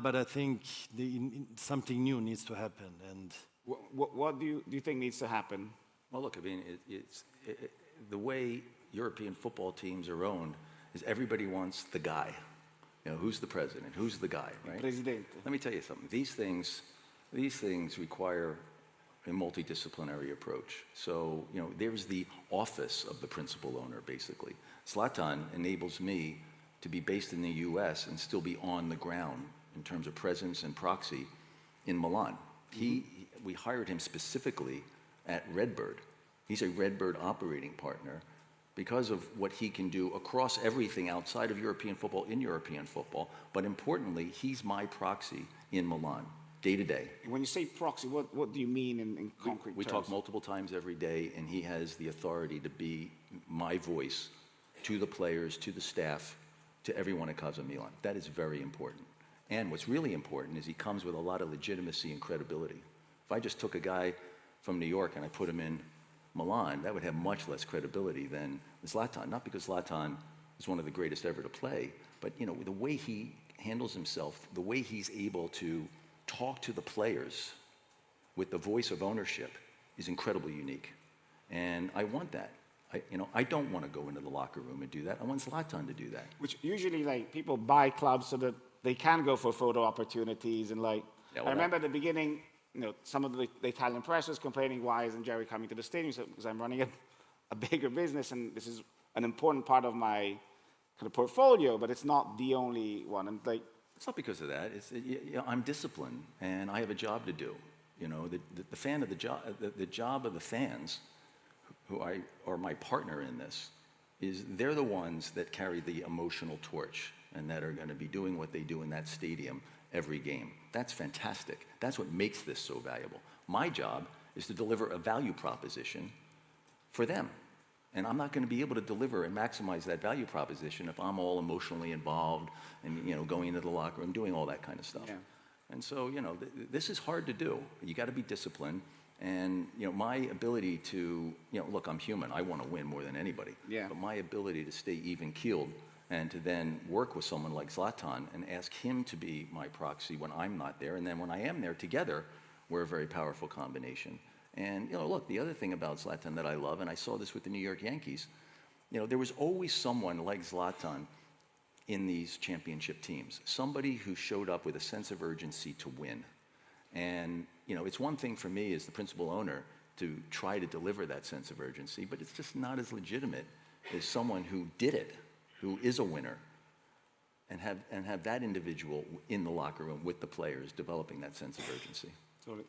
But I think something new needs to happen. And what do you think needs to happen? Well, look, I mean, the way European football teams are owned is everybody wants the guy. You know, who's the president? Who's the guy, right? Presidente. Let me tell you something. These things require a multidisciplinary approach. So, you know, there's the office of the principal owner, basically. Zlatan enables me to be based in the US and still be on the ground in terms of presence and proxy in Milan. We hired him specifically at RedBird. He's a RedBird operating partner because of what he can do across everything outside of European football, in European football. But importantly, he's my proxy in Milan, day to day. When you say proxy, what do you mean in concrete terms? We talk multiple times every day, and he has the authority to be my voice to the players, to the staff, to everyone at Casa Milan. That is very important. And what's really important is he comes with a lot of legitimacy and credibility. If I just took a guy from New York and I put him in Milan, that would have much less credibility than Zlatan. Not because Zlatan is one of the greatest ever to play, but you know, the way he handles himself, the way he's able to talk to the players with the voice of ownership is incredibly unique. And I want that. I don't want to go into the locker room and do that. I want Zlatan to do that. Which usually, like, people buy clubs so that they can go for photo opportunities and like. Yeah, well, I remember at the beginning, you know, some of the Italian press was complaining, why isn't Gerry coming to the stadium? So, because I'm running a bigger business and this is an important part of my kind of portfolio, but it's not the only one. And like, it's not because of that. I'm disciplined and I have a job to do. You know, the job of the fans, who are my partner in this, is they're the ones that carry the emotional torch and that are going to be doing what they do in that stadium every game. That's fantastic. That's what makes this so valuable. My job is to deliver a value proposition for them. And I'm not going to be able to deliver and maximize that value proposition if I'm all emotionally involved and, you know, going into the locker room, doing all that kind of stuff. Yeah. And so, you know, this is hard to do. You got to be disciplined. And, you know, my ability to, you know, look, I'm human. I want to win more than anybody. Yeah. But my ability to stay even-keeled and to then work with someone like Zlatan and ask him to be my proxy when I'm not there, and then when I am there, together, we're a very powerful combination. And, you know, look, the other thing about Zlatan that I love, and I saw this with the New York Yankees, you know, there was always someone like Zlatan in these championship teams, somebody who showed up with a sense of urgency to win. And, you know, it's one thing for me as the principal owner to try to deliver that sense of urgency, but it's just not as legitimate as someone who did it, who is a winner, and have that individual in the locker room with the players developing that sense of urgency. Totally.